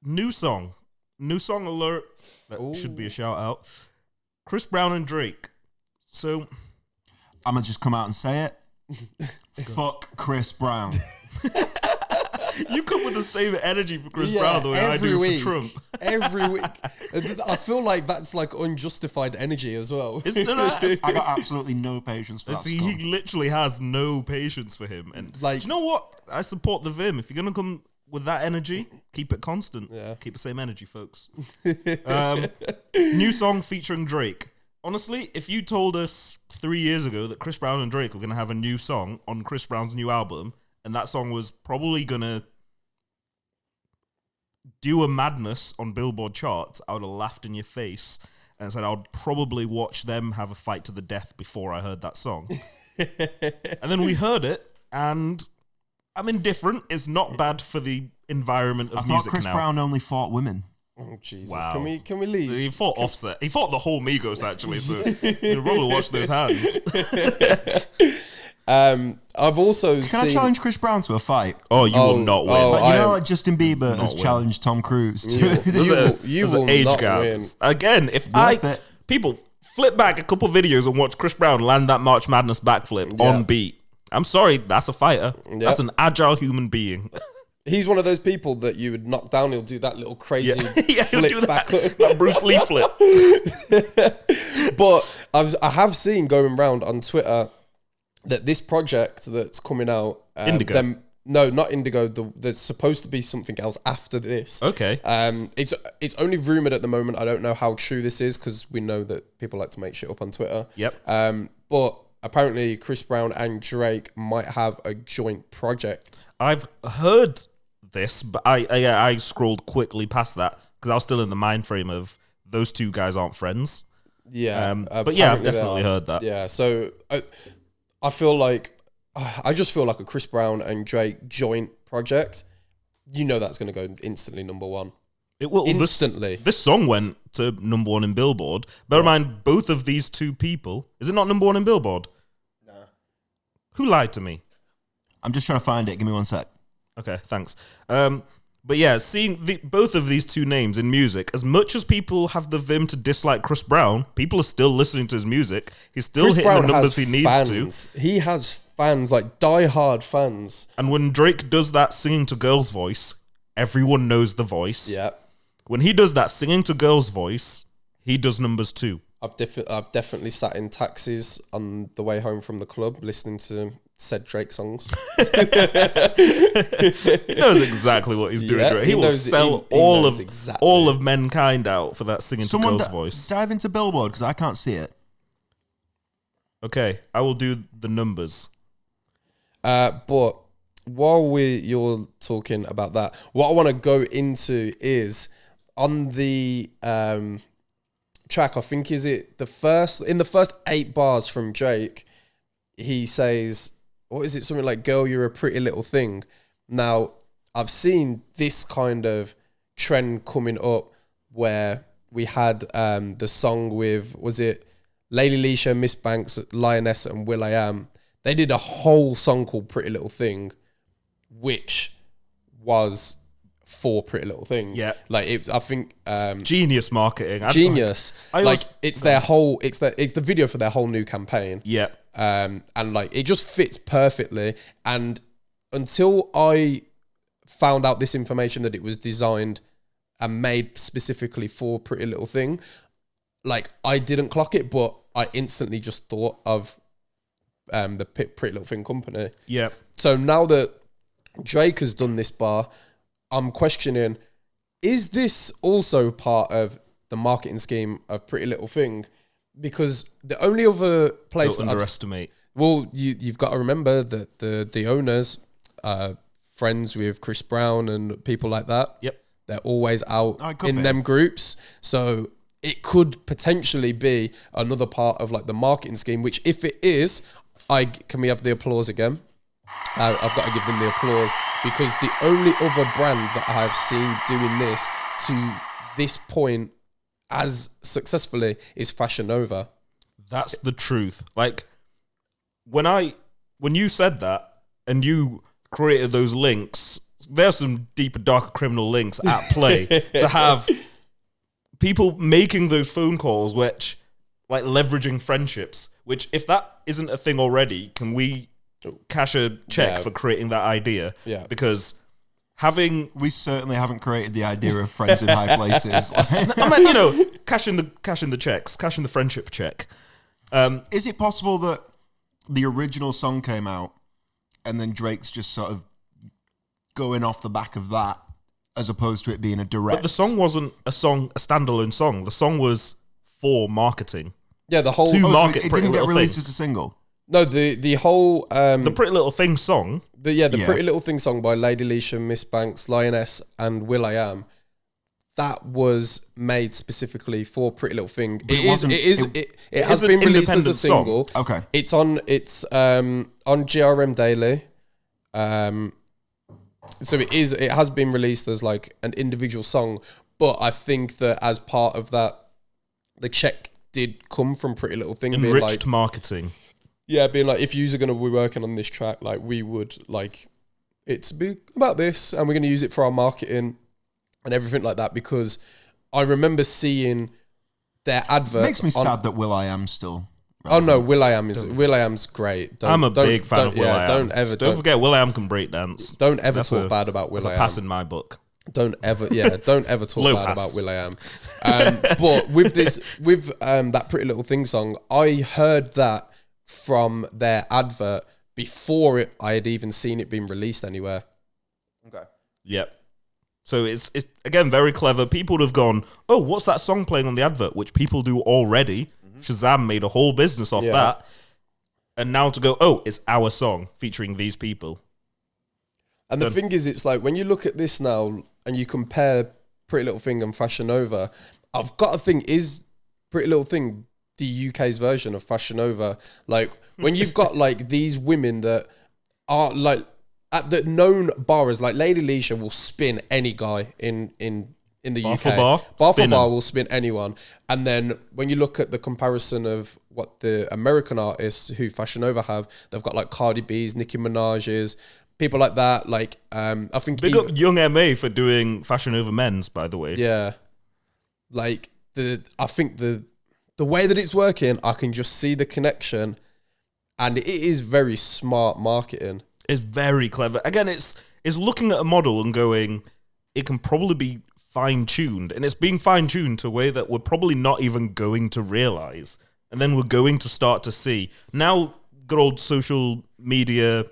New song alert. That should be a shout out. Chris Brown and Drake. So I'm gonna just come out and say it. Fuck Chris Brown. You come with the same energy for Chris Brown the way I do for Trump. Every week. I feel like that's like unjustified energy as well. Isn't it? I got absolutely no patience for that. He literally has no patience for him. And do you know what? I support the Vim. If you're going to come with that energy, keep it constant. Yeah. Keep the same energy, folks. New song featuring Drake. Honestly, if you told us 3 years ago that Chris Brown and Drake were going to have a new song on Chris Brown's new album, and that song was probably going to do a madness on Billboard charts, I would have laughed in your face and said I would probably watch them have a fight to the death before I heard that song. And then we heard it, and I'm indifferent. It's not bad for the environment of music now. I thought Chris Brown only fought women. Oh, Jesus. Wow. Can we leave? He fought Offset. He fought the whole Migos, actually, so you'll probably watch those hands. I've also Can I challenge Chris Brown to a fight? Oh, you will not win. Like Justin Bieber has challenged Tom Cruise. You will age not win. Again, people flip back a couple videos and watch Chris Brown land that March Madness backflip on beat. I'm sorry, that's a fighter. Yep. That's an agile human being. He's one of those people that you would knock down. He'll do that little crazy flip do back. That Bruce Lee flip. But I have seen going around on Twitter that this project that's coming out, Indigo. No, not Indigo. There's supposed to be something else after this. Okay. It's only rumored at the moment. I don't know how true this is because we know that people like to make shit up on Twitter. Yep. But apparently Chris Brown and Drake might have a joint project. I've heard this, but I scrolled quickly past that because I was still in the mind frame of those two guys aren't friends. Yeah. But yeah, I've definitely heard that. Yeah. So I feel like I just feel like a Chris Brown and Drake joint project. You know that's going to go instantly number one. It will instantly. This song went to number one in Billboard. Bear in mind, both of these two people. Is it not number one in Billboard? No. Who lied to me? I'm just trying to find it. Give me 1 sec. Okay, thanks. But yeah, seeing both of these two names in music, as much as people have the vim to dislike Chris Brown, people are still listening to his music. He's still hitting the numbers he needs to. He has fans, like die-hard fans. And when Drake does that singing to girls' voice, everyone knows the voice. Yeah. When he does that singing to girls' voice, he does numbers too. I've definitely sat in taxis on the way home from the club listening to said Drake songs. He knows exactly what he's doing. Right? He will sell all of mankind out for that singing to girls' voice. Dive into Billboard because I can't see it. Okay, I will do the numbers. But while you're talking about that, what I want to go into is on the track. I think in the first 8 bars from Drake, he says, what is it? Something like, girl, you're a pretty little thing. Now, I've seen this kind of trend coming up where we had the song with, was it Lady Leisha, Miss Banks, Lioness, and will.i.am. They did a whole song called Pretty Little Thing, which was for Pretty Little Thing. Yeah. Like, I think... genius marketing. Genius. It's the video for their whole new campaign. Yeah. And like it just fits perfectly. And until I found out this information that it was designed and made specifically for Pretty Little Thing, like I didn't clock it, but I instantly just thought of the Pretty Little Thing company. Yeah. So now that Drake has done this bar, I'm questioning, is this also part of the marketing scheme of Pretty Little Thing? Because the only other place Don't underestimate. You've got to remember that the owners are friends with Chris Brown and people like that. Yep. They're always out in them groups. So it could potentially be another part of like the marketing scheme, which if it is, can we have the applause again? I've got to give them the applause because the only other brand that I've seen doing this to this point as successfully is Fashion Nova. That's the truth. Like when you said that and you created those links there's some deeper, darker criminal links at play to have people making those phone calls, which like leveraging friendships. Which, if that isn't a thing already, can we cash a check for creating that idea? Yeah, because we certainly haven't created the idea of friends in high places. I mean, cashing the checks, cashing the friendship check. Is it possible that the original song came out and then Drake's just sort of going off the back of that, as opposed to it being a direct? But the song wasn't a standalone song. The song was for marketing. Yeah, the whole it didn't get released as a single. No, the whole the Pretty Little Thing song. The Pretty Little Thing song by Lady Leisha, Miss Banks, Lioness, and will.i.am. That was made specifically for Pretty Little Thing. It has been released as a single. Song. Okay, it's on GRM Daily. So it has been released as like an individual song, but I think that as part of that, the check did come from Pretty Little Thing. Enriched being like, marketing. Yeah, being like, if you're going to be working on this track, like we would like it to be about this, and we're going to use it for our marketing and everything like that. Because I remember seeing their advert. It makes me sad that will.i.am still. Oh no, will.i.am's great. I'm a big fan of will.i.am. Don't forget will.i.am can break dance. Don't ever talk bad about will.i.am. That's a pass in my book. Don't ever talk bad about will.i.am. But with that Pretty Little Thing song, I heard that from their advert before I had even seen it being released anywhere. Okay. Yep. So it's again very clever. People would have gone, oh, what's that song playing on the advert? Which people do already. Shazam made a whole business off that. And now to go, oh, it's our song featuring these people. And the thing is, it's like when you look at this now and you compare Pretty Little Thing and Fashion Nova, I've got to think, is Pretty Little Thing the UK's version of Fashion Nova? Like when you've got like these women that are like at the known bars, like Lady Leisha will spin any guy in the bar UK. For bar for bar will spin anyone. And then when you look at the comparison of what the American artists who Fashion Nova have, they've got like Cardi B's, Nicki Minaj's, people like that. Like I think big up Young MA for doing Fashion Over Men's, by the way. Yeah. Like I think the way that it's working, I can just see the connection, and it is very smart marketing. It's very clever. Again, it's looking at a model and going, it can probably be fine-tuned, and it's being fine-tuned to a way that we're probably not even going to realize, and then we're going to start to see now good old social media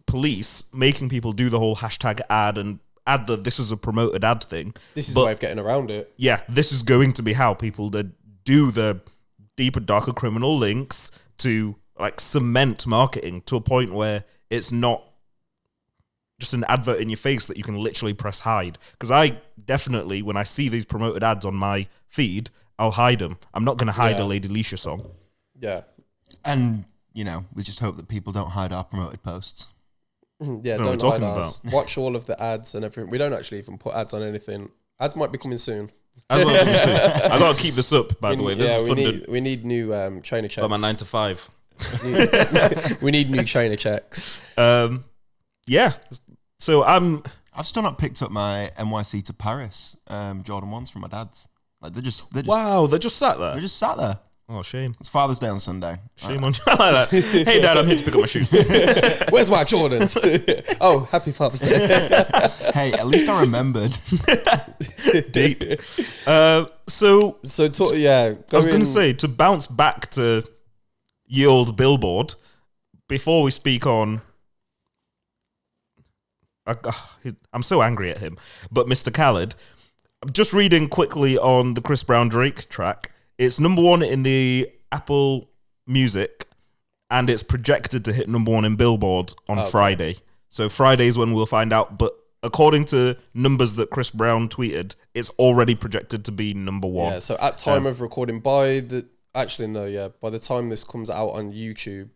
police making people do the whole hashtag ad and add that this is a promoted ad thing. This is a way of getting around it. Yeah, this is going to be how people that do the deeper, darker criminal links to like cement marketing to a point where it's not just an advert in your face that you can literally press hide. Because I definitely, when I see these promoted ads on my feed, I'll hide them. I'm not going to hide a Lady Leisha song. Yeah. And, we just hope that people don't hide our promoted posts. Yeah, don't hide ours. Watch all of the ads and everything. We don't actually even put ads on anything. Ads might be coming soon. I got to keep this up, by the way. This is funded. We need new trainer checks. By my 9 to 5. We need new trainer checks. Yeah. So I've still not picked up my NYC to Paris Jordan 1s from my dad's. Like they're just wow, they're just sat there. They're just sat there. Oh, shame. It's Father's Day on Sunday. Shame on you. I like that. Hey, Dad, I'm here to pick up my shoes. Where's my Jordans? Oh, happy Father's Day. Hey, at least I remembered. Deep. I was going to say, to bounce back to ye old Billboard, before we speak on... I'm so angry at him. But Mr. Khaled, I'm just reading quickly on the Chris Brown Drake track. It's number 1 in the Apple Music, and it's projected to hit number 1 in Billboard on Friday. So Friday's when we'll find out. But according to numbers that Chris Brown tweeted, it's already projected to be number 1. Yeah, so at time of recording, by the time this comes out on YouTube,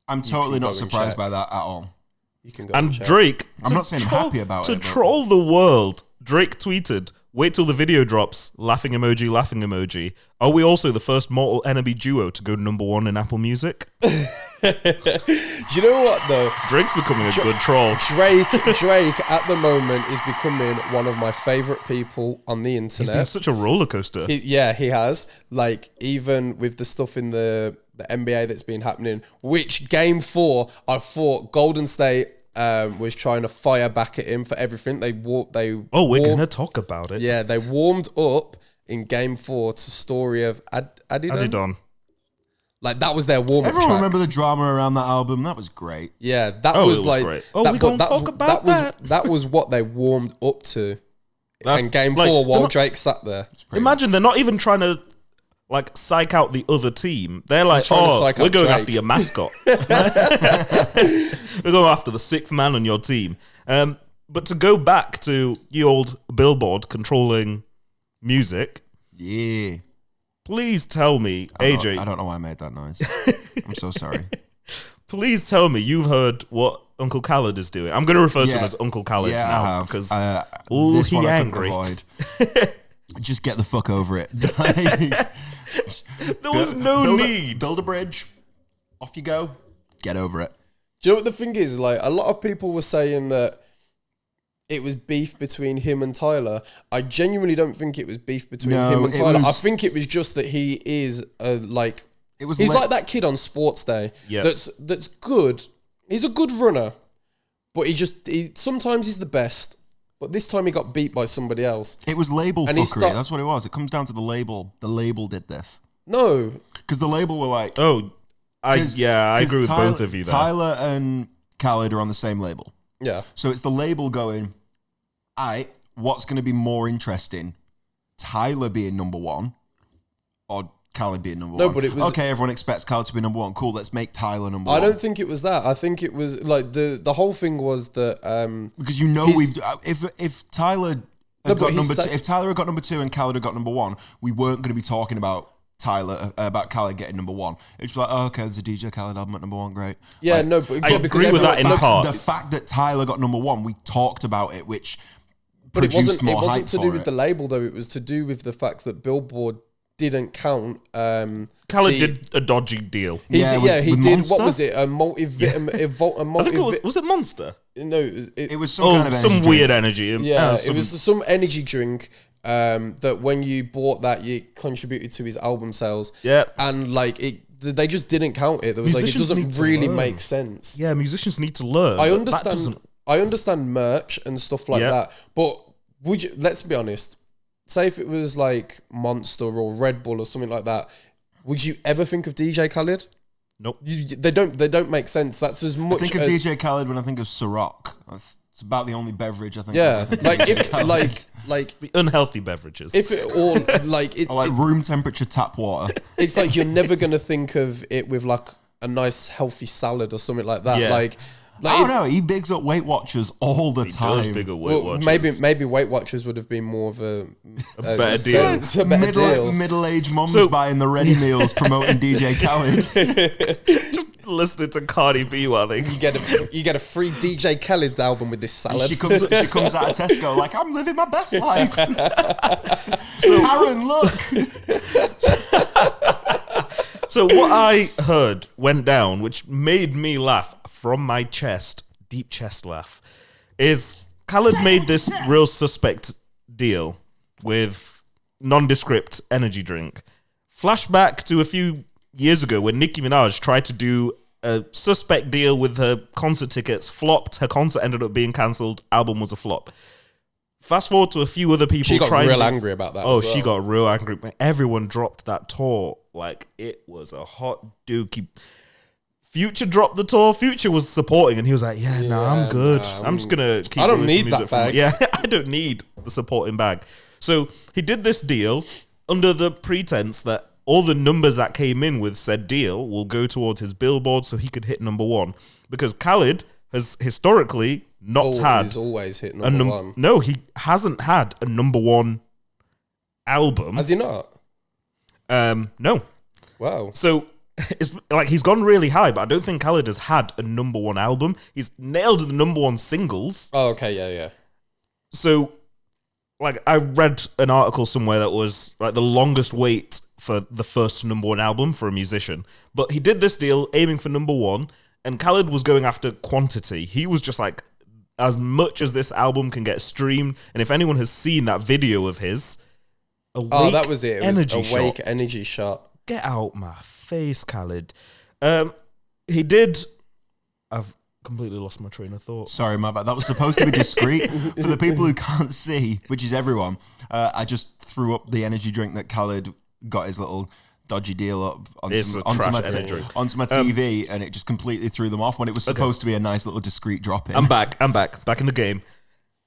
I'm totally not surprised by that at all. You can go and Drake, I'm not saying I'm happy about it. To troll the world, Drake tweeted, wait till the video drops. Laughing emoji, laughing emoji. Are we also the first Mortal Enemy duo to go #1 in Apple Music? You know what though? Drake's becoming a good troll. Drake at the moment is becoming one of my favorite people on the He's been internet. such a roller coaster. He has. Like, even with the stuff in the NBA that's been happening, which game 4, I thought Golden State was trying to fire back at him for everything. We're gonna talk about it. Yeah, they warmed up in game 4 to story of Adidon. Like, that was their warm-up Everyone track. remember the drama around that album? That was great. Yeah, that Oh, was it was like... great. Oh, we gonna talk about that. That was what they warmed up to. And game like, 4, while not- Drake sat there. Imagine they're not even trying to like psych out the other team. They're like, They're trying to psych we're out going Drake. after your mascot. We're going after the 6th man on your team. But to go back to the old Billboard controlling music, Yeah. please tell me, AJ. I don't know why I made that noise. I'm so sorry. Please tell me you've heard what Uncle Khaled is doing. I'm going to refer to him as Uncle Khaled Yeah, now I have. because This he one I couldn't angry. avoid. Just get the fuck over it. There was no need. Build a bridge. Off you go. Get over it. Do you know what the thing is? Like, a lot of people were saying that it was beef between him and Tyler. I genuinely don't think it was beef between him and Tyler. I think it was just that he is like... He's like that kid on Sports Day. Yeah. That's good. He's a good runner, but sometimes he's the best. But this time he got beat by somebody else. It was label fuckery. That's what it was. It comes down to the label. The label did this. No. Because the label were like... I agree with both of you there. Tyler and Khaled are on the same label. Yeah. So it's the label going, what's going to be more interesting? Tyler being #1 or Khaled being #1? No, but it was... Okay, everyone expects Khaled to be #1. Cool, let's make Tyler #1. I don't think it was that. I think it was like the whole thing was that... because you know if Tyler had got if Tyler had got #2 and Khaled had got #1, we weren't going to be talking about about Khaled getting #1. It's like, oh, okay, there's a DJ Khaled album at #1, great. Yeah, like, no, but I agree with that in part. The fact that Tyler got #1, we talked about it, which but it wasn't. more It wasn't hype to for do with it. the label though. It was to do with the fact that Billboard didn't count. Khaled did a dodgy deal. He with did. Monster? What was it? A multivitamin. I think was it Monster? No, It was some kind of some energy weird drink. energy. Yeah, Some- it was some energy drink that when you bought that, you contributed to his album sales. Yeah. And like they just didn't count it. There was Musicians like, it need doesn't to really learn. make sense. Yeah, musicians need to learn. I but that understand. doesn't- I understand merch and stuff like Yeah. that. But would you? Let's be honest. Say if it was like Monster or Red Bull or something like that, would you ever think of DJ Khaled? Nope. They don't make sense. That's as I much. think of as, DJ Khaled when I think of Ciroc. It's about the only beverage I think. Yeah, of. like if like The unhealthy beverages. if it or like it, I like room temperature tap water. it's like you're never gonna think of it with like a nice healthy salad or something like that. Yeah. Like Oh no, he bigs up Weight Watchers all the He time. does bigger Weight well, Watchers. maybe Weight Watchers would have been more of a better deal. It's a better deal. Middle-aged mums So- buying the ready meals promoting DJ Khaled. Just listening to Cardi B while they... You get a free DJ Khaled album with this salad. She comes out of Tesco like, I'm living my best life. So Karen, look. So what I heard went down, which made me laugh from my chest, deep chest laugh, is Khaled made this real suspect deal with nondescript energy drink. Flashback to a few years ago when Nicki Minaj tried to do a suspect deal with her concert tickets, flopped, her concert ended up being cancelled, album was a flop. Fast forward to a few other people. She got trying real this- angry about that. Oh, as well. she got real angry. Everyone dropped that tour. Like, it was a hot dookie. Future dropped the tour. Future was supporting, and he was like, "Nah, I'm good. I'm just gonna keep I don't releasing need music that bag." Yeah, I don't need the supporting bag." So he did this deal under the pretense that all the numbers that came in with said deal will go towards his Billboard, so he could hit #1. Because Khaled has historically not had He's always hit a number one. No, he hasn't had a #1 album. Has he not? No. Wow. So it's like he's gone really high, but I don't think Khaled has had a #1 album. He's nailed the #1 singles. Oh, okay, yeah. So like I read an article somewhere that was like the longest wait for the first number one album for a musician. But he did this deal aiming for number one, and Khaled was going after quantity. He was just like, as much as this album can get streamed, and if anyone has seen that video of his, that was it. It energy was Awake shot. energy shot. Get out my face, Khaled. He did. I've completely lost my train of thought. Sorry, my bad. That was supposed to be discreet. For the people who can't see, which is everyone, I just threw up the energy drink that Khaled got his little dodgy deal up onto my TV, and it just completely threw them off when it was supposed to be a nice little discreet drop in. I'm back in the game.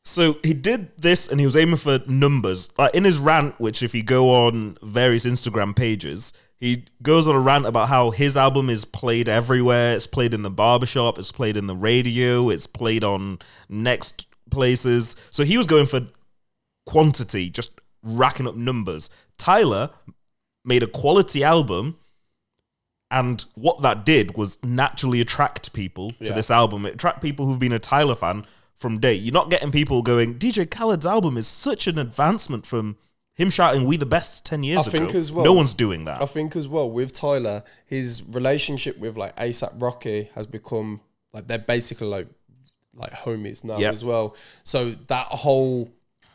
So he did this, and he was aiming for numbers. Like in his rant, which if you go on various Instagram pages, he goes on a rant about how his album is played everywhere. It's played in the barbershop, it's played in the radio, it's played on next places. So he was going for quantity, just racking up numbers. Tyler made a quality album, and what that did was naturally attract people to this album. It attract people who've been a Tyler fan from day. You're not getting people going, DJ Khaled's album is such an advancement from him shouting "We the Best" 10 years ago. I think as well, no one's doing that. I think as well with Tyler, his relationship with like ASAP Rocky has become like they're basically like homies now as well. So that whole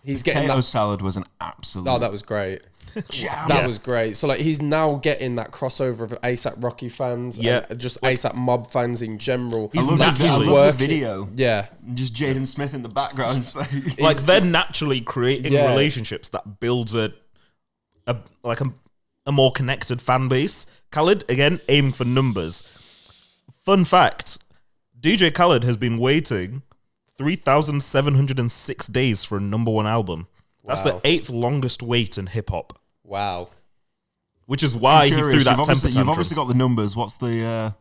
getting Potato that salad was an absolute. Oh, that was great. That was great. So like he's now getting that crossover of ASAP Rocky fans and just ASAP Mob fans in general. I love the video. Yeah. Just Jaden Smith in the background. Like they're naturally creating relationships that builds a more connected fan base. Khaled, again, aiming for numbers. Fun fact, DJ Khaled has been waiting 3,706 days for a number one album. That's the 8th longest wait in hip hop. Wow. Which is why he threw that temper tantrum. You've obviously got the numbers. What's the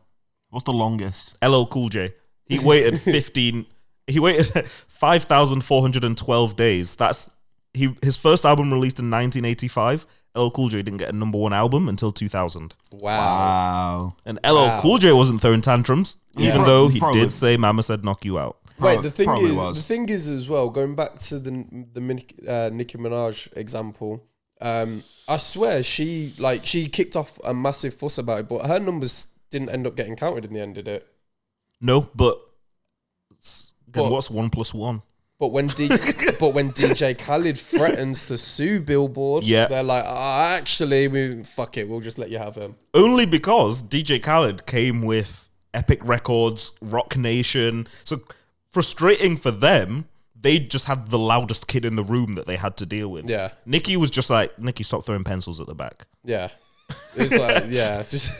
longest? LL Cool J. He waited 5,412 days. That's his first album released in 1985. LL Cool J didn't get a number one album until 2000. Wow. And LL Cool J wasn't throwing tantrums, even though he did say Mama said knock you out. Wait, the thing is as well, going back to the Nicki Minaj example, I swear she kicked off a massive fuss about it, but her numbers didn't end up getting counted in the end, did it? No, but what's 1 + 1? But when DJ Khaled threatens to sue Billboard, they're like, fuck it, we'll just let you have him. Only because DJ Khaled came with Epic Records, Rock Nation, so frustrating for them. They just had the loudest kid in the room that they had to deal with. Yeah. Nicki was just like, Nicki, stop throwing pencils at the back. Yeah. It's like, just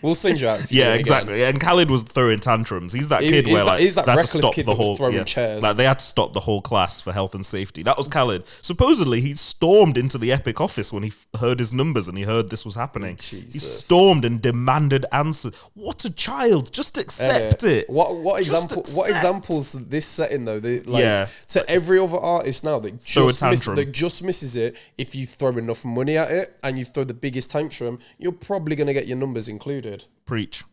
we'll send you out. Yeah, exactly. And Khaled was throwing tantrums. He's that kid he's that reckless kid that was throwing chairs. Like they had to stop the whole class for health and safety. That was Khaled. Supposedly, he stormed into the Epic office when he heard his numbers and he heard this was happening. Jesus. He stormed and demanded answers. What a child! Just accept it. What examples this setting though? To every other artist now that just misses it. If you throw enough money at it and you throw the biggest tantrum, you're probably going to get your numbers included. Preach.